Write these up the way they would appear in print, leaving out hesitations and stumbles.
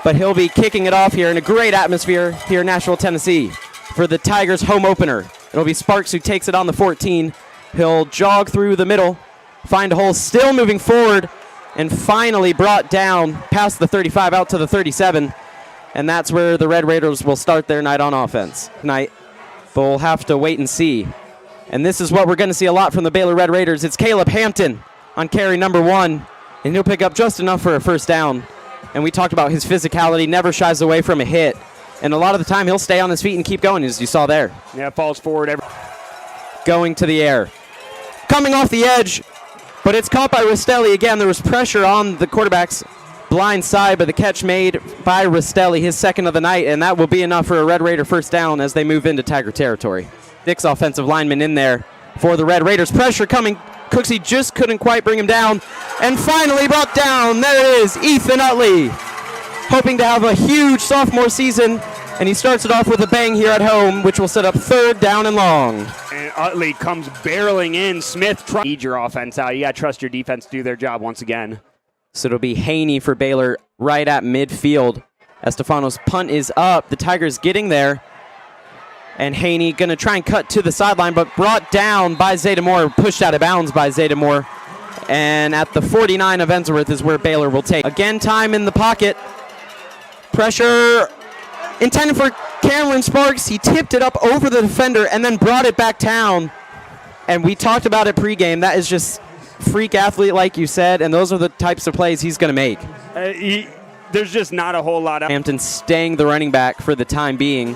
but he'll be kicking it off here in a great atmosphere here in Nashville, Tennessee for the Tigers home opener. It'll be Sparks who takes it on the 14. He'll jog through the middle, find a hole, still moving forward, and finally brought down past the 35 out to the 37. And that's where the Red Raiders will start their night on offense tonight. But we'll have to wait and see. And this is what we're going to see a lot from the Baylor Red Raiders. It's Caleb Hampton on carry number 1, and he'll pick up just enough for a first down. And we talked about his physicality, never shies away from a hit. And a lot of the time he'll stay on his feet and keep going, as you saw there. Yeah, falls forward. Going to the air. Coming off the edge, but it's caught by Rastelli again. There was pressure on the quarterback's blind side, but the catch made by Rastelli, his second of the night, and that will be enough for a Red Raider first down as they move into Tiger territory. 6 offensive linemen in there for the Red Raiders. Pressure coming. Cooksey just couldn't quite bring him down, and finally brought down. There it is, Ethan Utley, hoping to have a huge sophomore season, and he starts it off with a bang here at home, which will set up 3rd down and long. And Utley comes barreling in. Smith, need your offense out. You got to trust your defense to do their job once again. So it'll be Haney for Baylor right at midfield. Estefano's punt is up. The Tigers getting there. And Haney going to try and cut to the sideline, but brought down by Zeta Moore, pushed out of bounds by Zeta Moore. And at the 49 of Ensworth is where Baylor will take. Again, time in the pocket. Pressure intended for Cameron Sparks. He tipped it up over the defender and then brought it back down. And we talked about it pregame. That is just freak athlete, like you said, and those are the types of plays he's going to make. There's just not a whole lot of... Hampton staying the running back for the time being.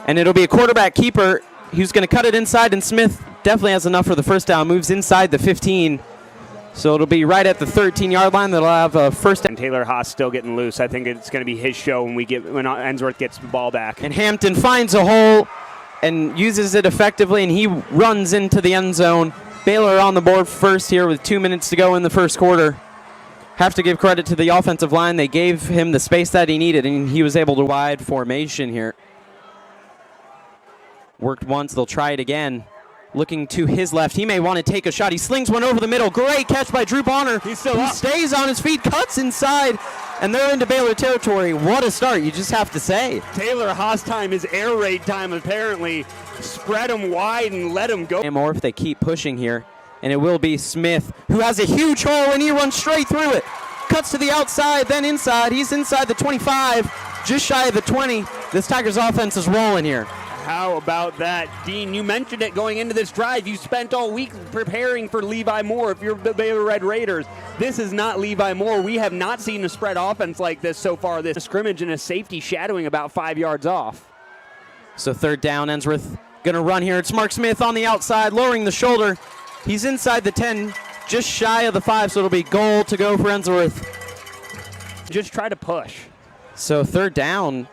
And it'll be a quarterback keeper who's going to cut it inside, and Smith definitely has enough for the first down, moves inside the 15. So it'll be right at the 13-yard line. That'll have a first down. And Taylor Haas still getting loose. I think it's going to be his show when Ensworth gets the ball back. And Hampton finds a hole and uses it effectively, and he runs into the end zone. Baylor on the board first here with 2 minutes to go in the first quarter. Have to give credit to the offensive line. They gave him the space that he needed, and he was able to wide formation here. Worked once, they'll try it again. Looking to his left, he may want to take a shot. He slings one over the middle. Great catch by Drew Bonner. He's still up. Stays on his feet, cuts inside, and they're into Baylor territory. What a start, you just have to say. Taylor Haas time is air raid time, apparently. Spread him wide and let him go. Or if they keep pushing here, and it will be Smith, who has a huge hole, and he runs straight through it. Cuts to the outside, then inside. He's inside the 25, just shy of the 20. This Tigers offense is rolling here. How about that? Dean, you mentioned it going into this drive. You spent all week preparing for Levi Moore if you're the Baylor Red Raiders. This is not Levi Moore. We have not seen a spread offense like this so far. This scrimmage and a safety shadowing about 5 yards off. So 3rd down, Ensworth going to run here. It's Mark Smith on the outside, lowering the shoulder. He's inside the 10, just shy of the 5, so it'll be goal to go for Ensworth. Just try to push. So 3rd down.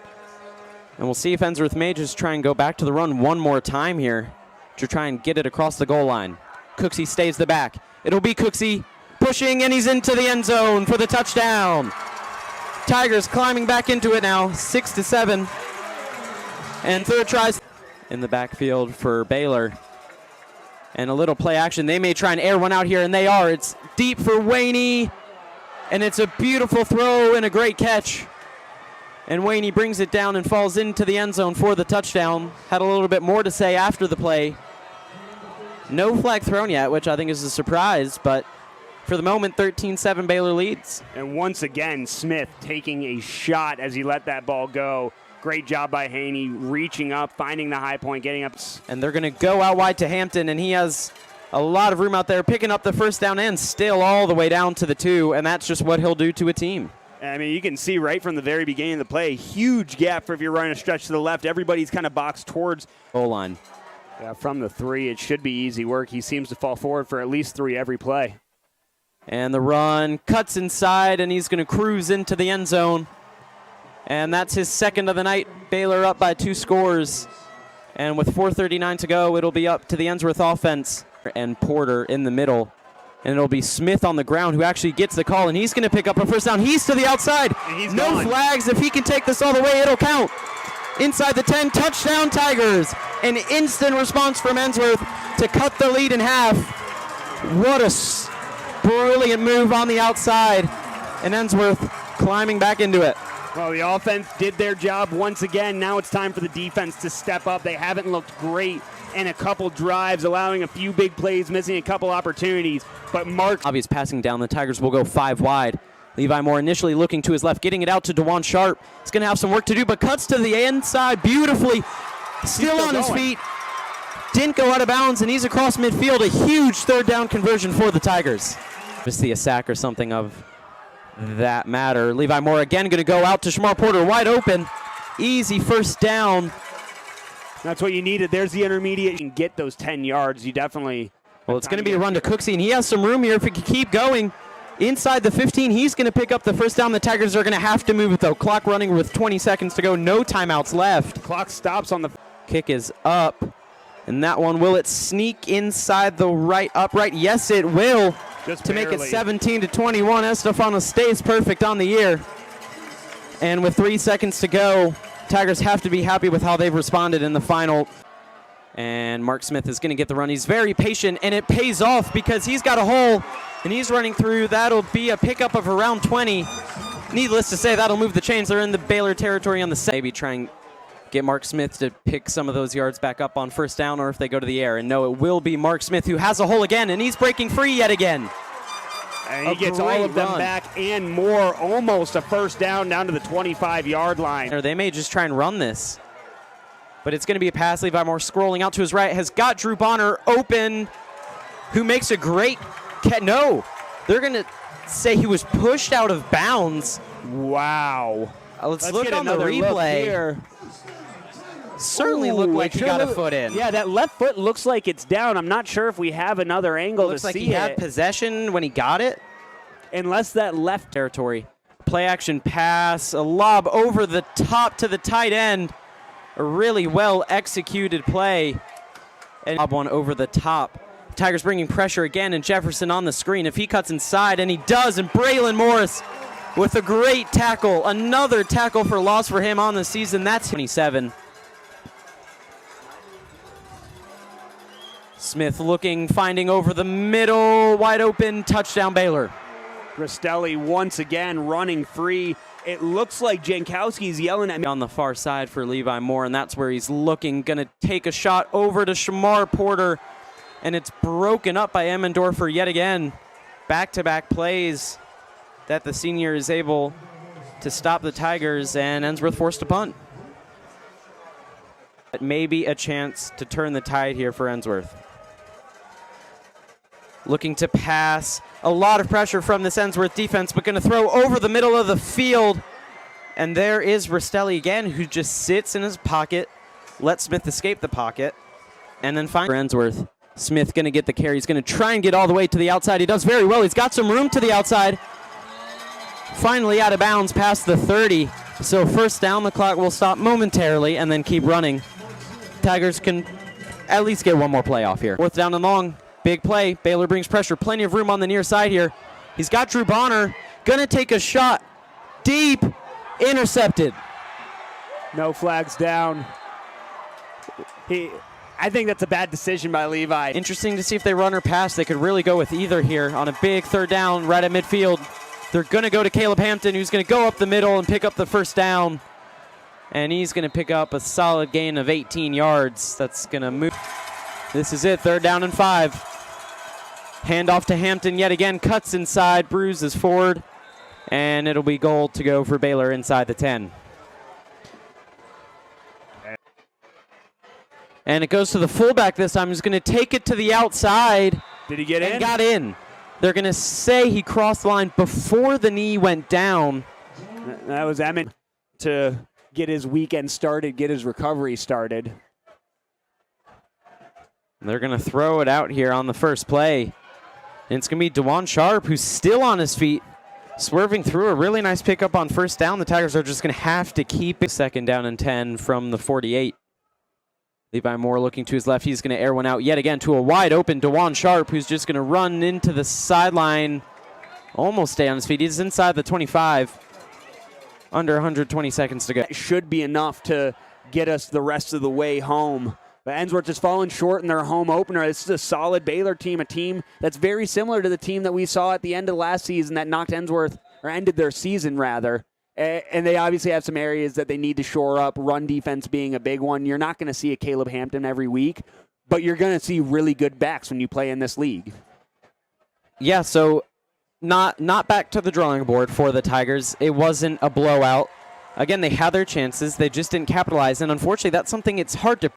And we'll see if Ensworth may just try and go back to the run one more time here to try and get it across the goal line. Cooksey stays the back. It'll be Cooksey pushing, and he's into the end zone for the touchdown. Tigers climbing back into it now, 6-7. And 3rd tries in the backfield for Baylor. And a little play action. They may try and air one out here, and they are. It's deep for Waney, and it's a beautiful throw and a great catch. And Waney brings it down and falls into the end zone for the touchdown. Had a little bit more to say after the play. No flag thrown yet, which I think is a surprise, but for the moment, 13-7 Baylor leads. And once again, Smith taking a shot as he let that ball go. Great job by Haney, reaching up, finding the high point, getting up. And they're going to go out wide to Hampton, and he has a lot of room out there, picking up the first down and still all the way down to the 2, and that's just what he'll do to a team. I mean, you can see right from the very beginning of the play, huge gap for if you're running a stretch to the left. Everybody's kind of boxed towards goal line. Yeah, from the 3, it should be easy work. He seems to fall forward for at least 3 every play. And the run cuts inside, and he's going to cruise into the end zone. And that's his second of the night. Baylor up by 2 scores. And with 4:39 to go, it'll be up to the Ensworth offense. And Porter in the middle. And it'll be Smith on the ground who actually gets the call, and he's going to pick up a first down. He's to the outside. No gone. flags. If he can take this all the way, it'll count. Inside the 10, touchdown Tigers. An instant response from Ensworth to cut the lead in half. What a brilliant move on the outside. And Ensworth climbing back into it. Well, the offense did their job once again. Now it's time for the defense to step up. They haven't looked great in a couple drives, allowing a few big plays, missing a couple opportunities. But Mark Obvious passing down. The Tigers will go 5 wide. Levi Moore initially looking to his left, getting it out to DeJuan Sharp. He's going to have some work to do, but cuts to the inside beautifully. Still on his feet. Didn't go out of bounds, and he's across midfield. A huge third down conversion for the Tigers. Just see a sack or something of that matter. Levi Moore again going to go out to Shamar Porter, wide open. Easy first down. That's what you needed. There's the intermediate. You can get those 10 yards. You definitely. Well, it's going to be a run to Cooksey, and he has some room here if he can keep going. Inside the 15, he's going to pick up the first down. The Tigers are going to have to move it, though. Clock running with 20 seconds to go. No timeouts left. Clock stops on the. Kick is up. And that one, will it sneak inside the right upright? Yes, it will. Just to barely. make it 17-21. Estefano stays perfect on the year. And with 3 seconds to go, Tigers have to be happy with how they've responded in the final. And Mark Smith is going to get the run. He's very patient, and it pays off because he's got a hole, and he's running through. That'll be a pickup of around 20. Needless to say, that'll move the chains. They're in the Baylor territory on the set. Maybe try and get Mark Smith to pick some of those yards back up on first down, or if they go to the air. And no, it will be Mark Smith who has a hole again, and he's breaking free yet again. And he gets all of them back and more. Almost a first down to the 25-yard line. Or they may just try and run this. But it's going to be a pass. Levi Moore scrolling out to his right. Has got Drew Bonner open, who makes a great catch. No, they're going to say he was pushed out of bounds. Wow. Let's look on the replay. Here. Certainly looked like he got a foot in. Yeah, that left foot looks like it's down. I'm not sure if we have another angle to see it. Looks like he had possession when he got it. Unless that left territory. Play action pass, a lob over the top to the tight end. A really well executed play. And lob one over the top. Tigers bringing pressure again, and Jefferson on the screen. If he cuts inside, and he does, and Braylon Morris with a great tackle. Another tackle for loss for him on the season. That's 27. Smith looking, finding over the middle, wide open, touchdown Baylor. Rastelli once again running free. It looks like Jankowski's yelling at me. On the far side for Levi Moore, and that's where he's looking. Going to take a shot over to Shamar Porter, and it's broken up by Emmendorfer yet again. Back-to-back plays that the senior is able to stop the Tigers, and Ensworth forced to punt. But maybe a chance to turn the tide here for Ensworth. Looking to pass. A lot of pressure from this Ensworth defense, but going to throw over the middle of the field. And there is Rastelli again, who just sits in his pocket, lets Smith escape the pocket, and then finds Ensworth. Smith going to get the carry. He's going to try and get all the way to the outside. He does very well. He's got some room to the outside. Finally out of bounds past the 30. So first down, the clock will stop momentarily and then keep running. Tigers can at least get one more play off here. Fourth down and long. Big play. Baylor brings pressure. Plenty of room on the near side here. He's got Drew Bonner. Going to take a shot. Deep. Intercepted. No flags down. I think that's a bad decision by Levi. Interesting to see if they run or pass. They could really go with either here on a big third down right at midfield. They're going to go to Caleb Hampton, who's going to go up the middle and pick up the first down. And he's going to pick up a solid gain of 18 yards. That's going to move. This is it, third down and 5. Handoff to Hampton yet again, cuts inside, bruises forward, and it'll be goal to go for Baylor inside the 10. And it goes to the fullback this time, who's going to take it to the outside. Did he get in? And got in. They're going to say he crossed the line before the knee went down. That was Emmett to get his weekend started, get his recovery started. They're going to throw it out here on the first play. And it's going to be DeJuan Sharp, who's still on his feet, swerving through a really nice pickup on first down. The Tigers are just going to have to keep it. Second down and 10 from the 48. Levi Moore looking to his left. He's going to air one out yet again to a wide open DeJuan Sharp, who's just going to run into the sideline, almost stay on his feet. He's inside the 25. Under 120 seconds to go. That should be enough to get us the rest of the way home. But Ensworth has fallen short in their home opener. This is a solid Baylor team, a team that's very similar to the team that we saw at the end of last season that knocked or ended their season rather. And they obviously have some areas that they need to shore up, run defense being a big one. You're not going to see a Caleb Hampton every week, but you're going to see really good backs when you play in this league. Yeah, so not back to the drawing board for the Tigers. It wasn't a blowout. Again, they had their chances. They just didn't capitalize, and unfortunately, that's something it's hard to